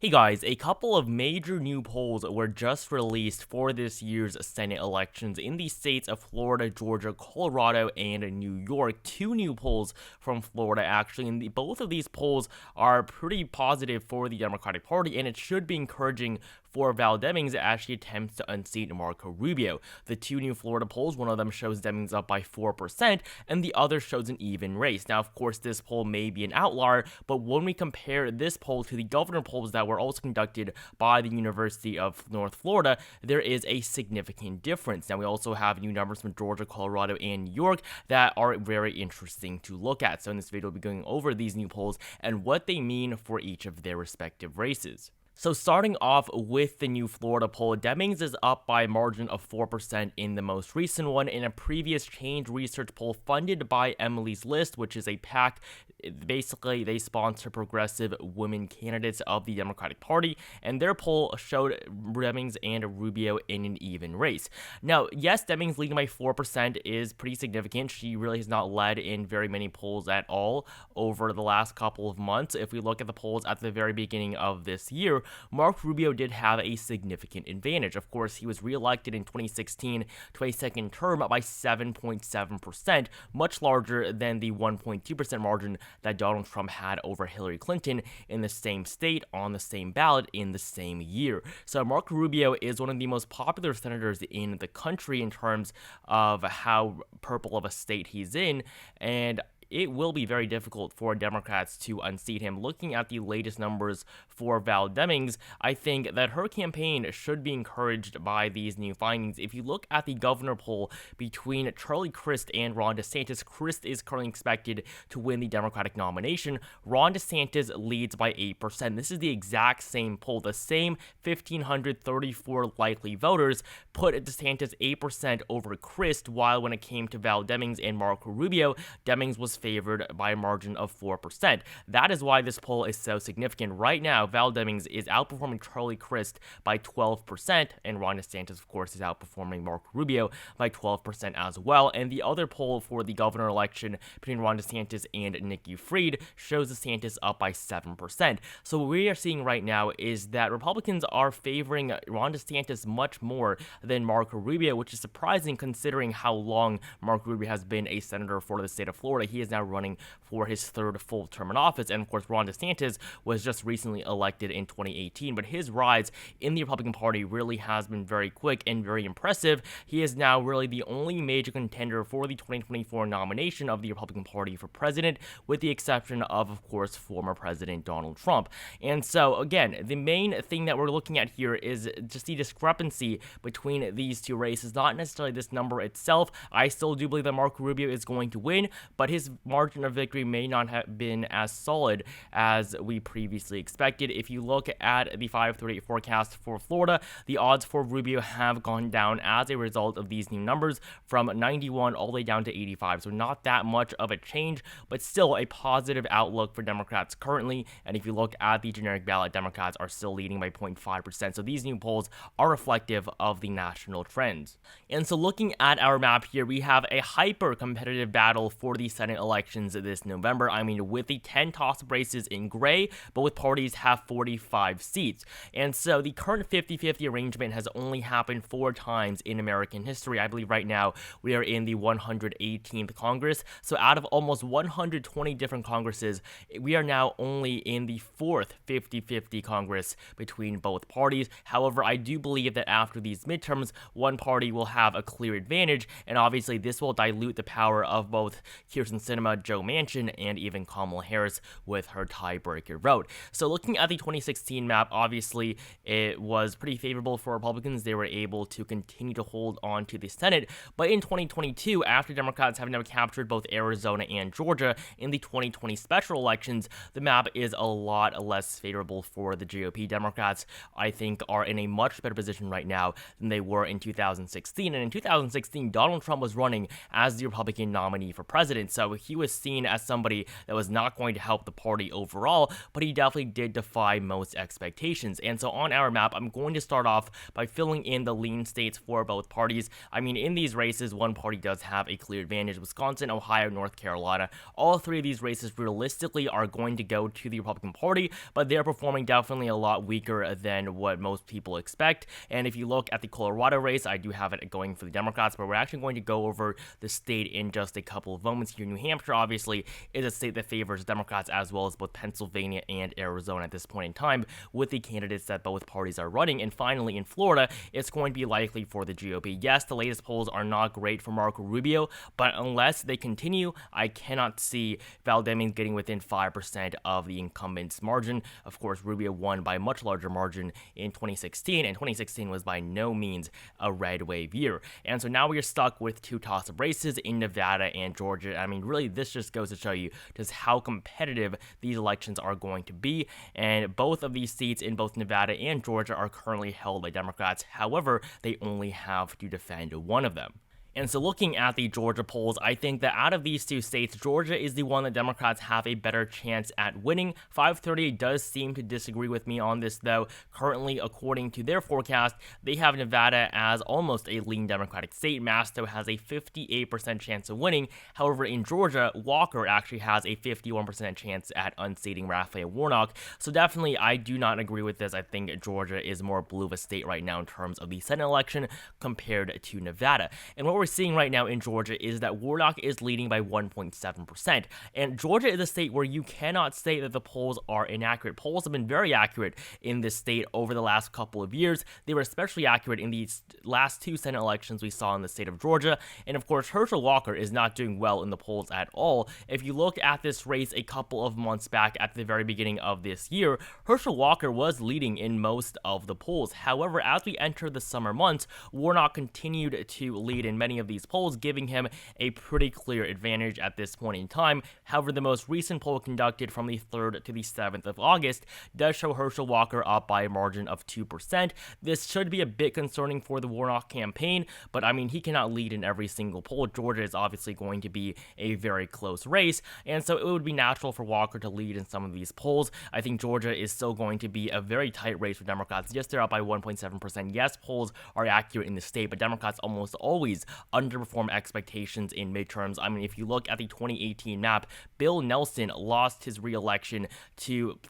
Hey guys, a couple of major new polls were just released for this year's Senate elections in the states of Florida, Georgia, Colorado, and New York. Two new polls from Florida, actually, and both of these polls are pretty positive for the Democratic Party, and it should be encouraging for Val Demings as she attempts to unseat Marco Rubio. The two new Florida polls, one of them shows Demings up by 4%, and the other shows an even race. Now, of course, this poll may be an outlier, but when we compare this poll to the governor polls that were also conducted by the University of North Florida, there is a significant difference. Now, we also have new numbers from Georgia, Colorado, and New York that are very interesting to look at. So in this video, we'll be going over these new polls and what they mean for each of their respective races. So starting off with the new Florida poll, Demings is up by a margin of 4% in the most recent one. In a previous Change Research poll funded by Emily's List, which is a PAC, basically they sponsor progressive women candidates of the Democratic Party, and their poll showed Demings and Rubio in an even race. Now, yes, Demings leading by 4% is pretty significant. She really has not led in very many polls at all over the last couple of months. If we look at the polls at the very beginning of this year, Marco Rubio did have a significant advantage. Of course, he was reelected in 2016 to a second term by 7.7%, much larger than the 1.2% margin that Donald Trump had over Hillary Clinton in the same state on the same ballot in the same year. So Marco Rubio is one of the most popular senators in the country in terms of how purple of a state he's in, and it will be very difficult for Democrats to unseat him. Looking at the latest numbers for Val Demings, I think that her campaign should be encouraged by these new findings. If you look at the governor poll between Charlie Crist and Ron DeSantis, Crist is currently expected to win the Democratic nomination. Ron DeSantis leads by 8%. This is the exact same poll. The same 1,534 likely voters put DeSantis 8% over Crist, while when it came to Val Demings and Marco Rubio, Demings was favored by a margin of 4%. That is why this poll is so significant. Right now, Val Demings is outperforming Charlie Crist by 12%, and Ron DeSantis, of course, is outperforming Marco Rubio by 12% as well. And the other poll for the governor election between Ron DeSantis and Nikki Fried shows DeSantis up by 7%. So what we are seeing right now is that Republicans are favoring Ron DeSantis much more than Marco Rubio, which is surprising considering how long Marco Rubio has been a senator for the state of Florida. He is now running for his third full term in office, and of course Ron DeSantis was just recently elected in 2018, but his rise in the Republican Party really has been very quick and very impressive. He is now really the only major contender for the 2024 nomination of the Republican Party for president, with the exception of course, former President Donald Trump. And so again, the main thing that we're looking at here is just the discrepancy between these two races, not necessarily this number itself. I still do believe that Marco Rubio is going to win, but his margin of victory may not have been as solid as we previously expected. If you look at the 538 forecast for Florida, the odds for Rubio have gone down as a result of these new numbers from 91 all the way down to 85. So not that much of a change, but still a positive outlook for Democrats currently. And if you look at the generic ballot, Democrats are still leading by 0.5%. So these new polls are reflective of the national trends. And so looking at our map here, we have a hyper competitive battle for the Senate elections this November. I mean, with the 10 toss-up races in gray, both parties have 45 seats. And so the current 50-50 arrangement has only happened 4 times in American history. I believe right now we are in the 118th Congress. So out of almost 120 different Congresses, we are now only in the 4th 50-50 Congress between both parties. However, I do believe that after these midterms, one party will have a clear advantage, and obviously this will dilute the power of both Kyrsten Sinema, Joe Manchin, and even Kamala Harris with her tiebreaker vote. So looking at the 2016 map, obviously it was pretty favorable for Republicans. They were able to continue to hold on to the Senate, but in 2022, after Democrats have now captured both Arizona and Georgia in the 2020 special elections, the map is a lot less favorable for the GOP. Democrats, I think, are in a much better position right now than they were in 2016, and in 2016, Donald Trump was running as the Republican nominee for president, so he was seen as as somebody that was not going to help the party overall, but he definitely did defy most expectations. And so on our map, I'm going to start off by filling in the lean states for both parties. I mean, in these races, one party does have a clear advantage: Wisconsin, Ohio, North Carolina. All three of these races realistically are going to go to the Republican Party, but they're performing definitely a lot weaker than what most people expect. And if you look at the Colorado race, I do have it going for the Democrats, but we're actually going to go over the state in just a couple of moments here. New Hampshire, obviously, is a state that favors Democrats, as well as both Pennsylvania and Arizona at this point in time, with the candidates that both parties are running. And finally, in Florida, it's going to be likely for the GOP. Yes, the latest polls are not great for Marco Rubio, but unless they continue, I cannot see Valdemings getting within 5% of the incumbent's margin. Of course, Rubio won by a much larger margin in 2016, and 2016 was by no means a red wave year. And so now we are stuck with two toss-up races in Nevada and Georgia. I mean, really, this just goes to show you just how competitive these elections are going to be. And both of these seats in both Nevada and Georgia are currently held by Democrats. However, they only have to defend one of them. And so looking at the Georgia polls, I think that out of these two states, Georgia is the one that Democrats have a better chance at winning. 538 does seem to disagree with me on this, though. Currently, according to their forecast, they have Nevada as almost a lean Democratic state. Masto has a 58% chance of winning. However, in Georgia, Walker actually has a 51% chance at unseating Raphael Warnock. So definitely, I do not agree with this. I think Georgia is more blue of a state right now in terms of the Senate election compared to Nevada. And what we're seeing right now in Georgia is that Warnock is leading by 1.7%. And Georgia is a state where you cannot say that the polls are inaccurate. Polls have been very accurate in this state over the last couple of years. They were especially accurate in these last two Senate elections we saw in the state of Georgia. And of course, Herschel Walker is not doing well in the polls at all. If you look at this race a couple of months back at the very beginning of this year, Herschel Walker was leading in most of the polls. However, as we enter the summer months, Warnock continued to lead in many of these polls, giving him a pretty clear advantage at this point in time. However, the most recent poll conducted from the 3rd to the 7th of August does show Herschel Walker up by a margin of 2%. This should be a bit concerning for the Warnock campaign, but I mean, he cannot lead in every single poll. Georgia is obviously going to be a very close race, and so it would be natural for Walker to lead in some of these polls. I think Georgia is still going to be a very tight race for Democrats. Yes, they're up by 1.7%. Yes, polls are accurate in the state, but Democrats almost always underperform expectations in midterms. I mean, if you look at the 2018 map, Bill Nelson lost his re-election to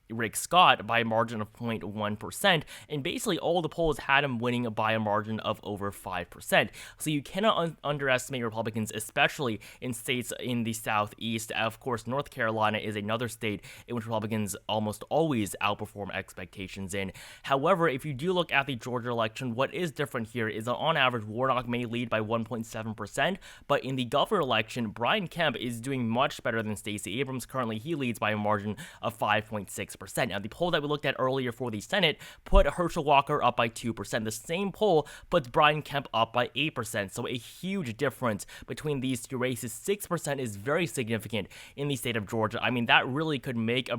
Rick Scott by a margin of 0.1%, and basically all the polls had him winning by a margin of over 5%. So you cannot underestimate Republicans, especially in states in the Southeast. Of course, North Carolina is another state in which Republicans almost always outperform expectations in. However, if you do look at the Georgia election, what is different here is that on average, Warnock may lead by 1.7%, but in the governor election, Brian Kemp is doing much better than Stacey Abrams. Currently, he leads by a margin of 5.6%. Now, the poll that we looked at earlier for the Senate put Herschel Walker up by 2%. The same poll puts Brian Kemp up by 8%. So a huge difference between these two races. 6% is very significant in the state of Georgia. I mean, that really could make or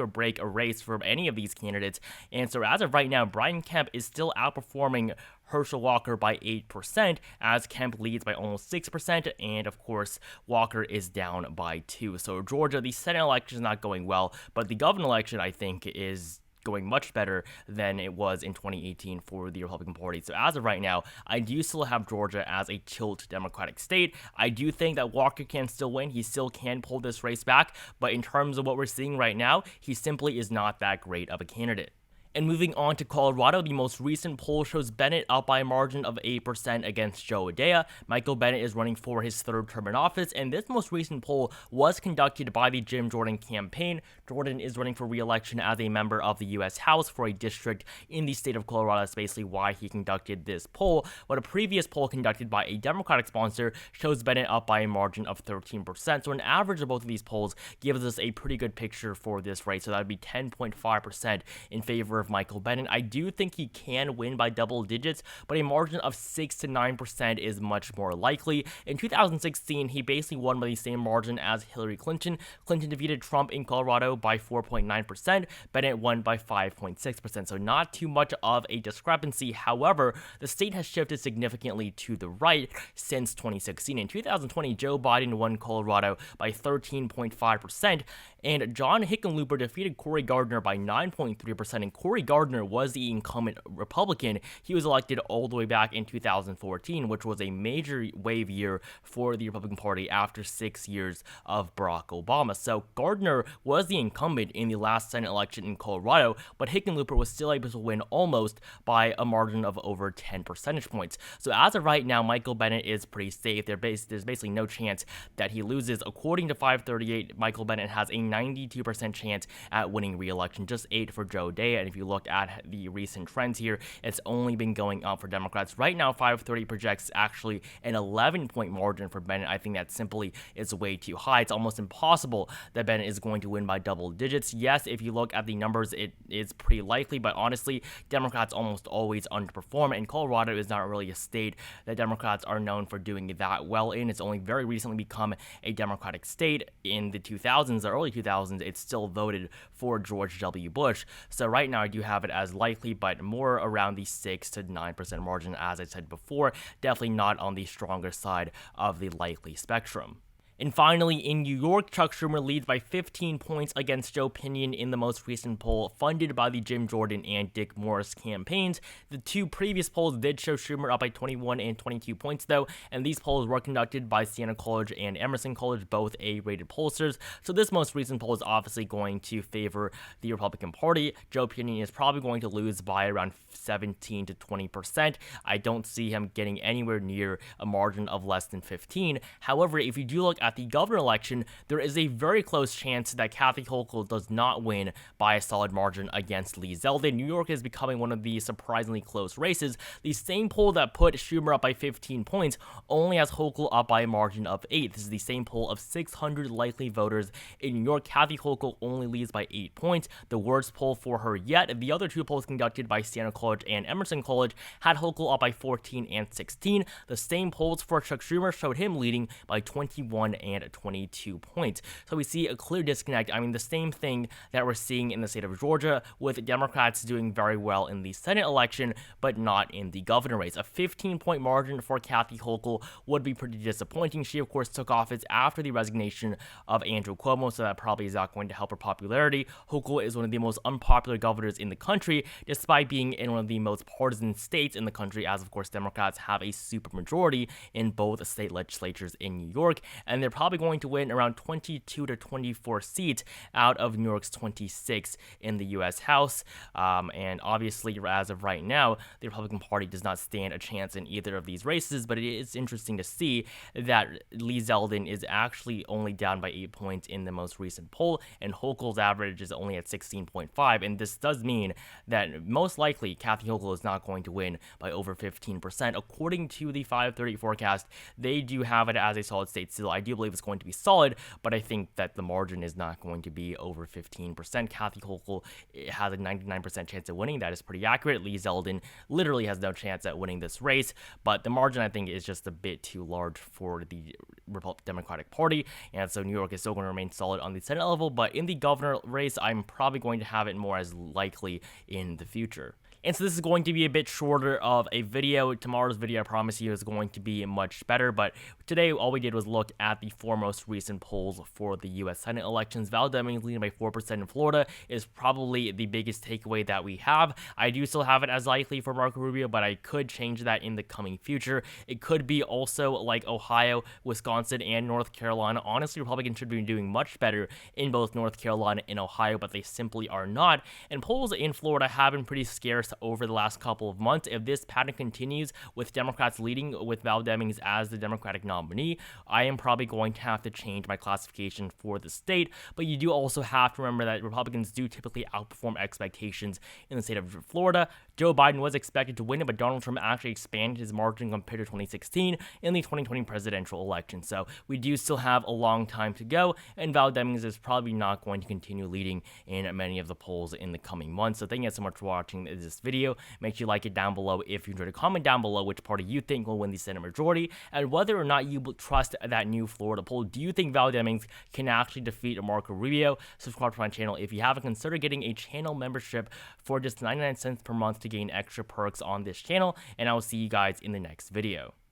break a race for any of these candidates. And so as of right now, Brian Kemp is still outperforming Herschel Walker by 8%, as Kemp leads by almost 6%, and of course, Walker is down by 2%. So Georgia, the Senate election is not going well, but the governor election, I think, is going much better than it was in 2018 for the Republican Party. So as of right now, I do still have Georgia as a tilt Democratic state. I do think that Walker can still win. He still can pull this race back, but in terms of what we're seeing right now, he simply is not that great of a candidate. And moving on to Colorado, the most recent poll shows Bennett up by a margin of 8% against Joe Adea. Michael Bennett is running for his third term in office, and this most recent poll was conducted by the Jim Jordan campaign. Jordan is running for re-election as a member of the U.S. House for a district in the state of Colorado. That's basically why he conducted this poll. But a previous poll conducted by a Democratic sponsor shows Bennett up by a margin of 13%. So an average of both of these polls gives us a pretty good picture for this race. So that would be 10.5% in favor of of Michael Bennet. I do think he can win by double digits, but a margin of 6 to 9% is much more likely. In 2016, he basically won by the same margin as Hillary Clinton. Clinton defeated Trump in Colorado by 4.9%. Bennet won by 5.6%, so not too much of a discrepancy. However, the state has shifted significantly to the right since 2016. In 2020, Joe Biden won Colorado by 13.5%, and John Hickenlooper defeated Cory Gardner by 9.3%, and Cory Gardner was the incumbent Republican. He was elected all the way back in 2014, which was a major wave year for the Republican Party after 6 years of Barack Obama. So Gardner was the incumbent in the last Senate election in Colorado, but Hickenlooper was still able to win almost by a margin of over 10 percentage points. So as of right now, Michael Bennet is pretty safe. There's basically no chance that he loses. According to 538, Michael Bennet has a 92% chance at winning re-election, just 8 for Joe Day. And if you look at the recent trends here, it's only been going up for Democrats. Right now, 530 projects actually an 11-point margin for Bennet. I think that simply is way too high. It's almost impossible that Bennet is going to win by double digits. Yes, if you look at the numbers, it is pretty likely, but honestly, Democrats almost always underperform, and Colorado is not really a state that Democrats are known for doing that well in. It's only very recently become a Democratic state. In the 2000s, the early 2000s, it still voted for George W. Bush. So right now, I do have it as likely, but more around the 6 to 9% margin, as I said before. Definitely not on the stronger side of the likely spectrum. And finally, in New York, Chuck Schumer leads by 15 points against Joe Pinion in the most recent poll funded by the Jim Jordan and Dick Morris campaigns. The two previous polls did show Schumer up by 21 and 22 points, though, and these polls were conducted by Siena College and Emerson College, both A-rated pollsters. So this most recent poll is obviously going to favor the Republican Party. Joe Pinion is probably going to lose by around 17 to 20%. I don't see him getting anywhere near a margin of less than 15. However, if you do look at the governor election, there is a very close chance that Kathy Hochul does not win by a solid margin against Lee Zeldin. New York is becoming one of the surprisingly close races. The same poll that put Schumer up by 15 points only has Hochul up by a margin of 8. This is the same poll of 600 likely voters in New York. Kathy Hochul only leads by 8 points, the worst poll for her yet. The other two polls conducted by Siena College and Emerson College had Hochul up by 14 and 16. The same polls for Chuck Schumer showed him leading by 21 and 22 points. So we see a clear disconnect. I mean, the same thing that we're seeing in the state of Georgia, with Democrats doing very well in the Senate election, but not in the governor race. A 15-point margin for Kathy Hochul would be pretty disappointing. She, of course, took office after the resignation of Andrew Cuomo, so that probably is not going to help her popularity. Hochul is one of the most unpopular governors in the country, despite being in one of the most partisan states in the country, as, of course, Democrats have a supermajority in both state legislatures in New York, and they're probably going to win around 22 to 24 seats out of New York's 26 in the U.S. House. And obviously, as of right now, the Republican Party does not stand a chance in either of these races, but it is interesting to see that Lee Zeldin is actually only down by 8 points in the most recent poll, and Hochul's average is only at 16.5, and this does mean that most likely Kathy Hochul is not going to win by over 15%. According to the 530 forecast, they do have it as a solid state still. I do believe it's going to be solid, but I think that the margin is not going to be over 15%. Kathy Hochul has a 99% chance of winning. That is pretty accurate. Lee Zeldin literally has no chance at winning this race, but the margin, I think, is just a bit too large for the Democratic Party, and so New York is still going to remain solid on the Senate level, but in the governor race, I'm probably going to have it more as likely in the future. And so this is going to be a bit shorter of a video. Tomorrow's video, I promise you, is going to be much better. But today, all we did was look at the four most recent polls for the U.S. Senate elections. Val Demings leading by 4% in Florida is probably the biggest takeaway that we have. I do still have it as likely for Marco Rubio, but I could change that in the coming future. It could be also like Ohio, Wisconsin, and North Carolina. Honestly, Republicans should be doing much better in both North Carolina and Ohio, but they simply are not. And polls in Florida have been pretty scarce over the last couple of months. If this pattern continues with Democrats leading with Val Demings as the Democratic nominee, I am probably going to have to change my classification for the state. But you do also have to remember that Republicans do typically outperform expectations in the state of Florida. Joe Biden was expected to win it, but Donald Trump actually expanded his margin compared to 2016 in the 2020 presidential election. So we do still have a long time to go, and Val Demings is probably not going to continue leading in many of the polls in the coming months. So thank you guys so much for watching this video. Make sure you like it down below if you enjoyed it. Comment down below which party you think will win the Senate majority, and whether or not you trust that new Florida poll. Do you think Val Demings can actually defeat Marco Rubio? Subscribe to my channel if you haven't. Consider getting a channel membership for just 99 cents per month to gain extra perks on this channel, and I will see you guys in the next video.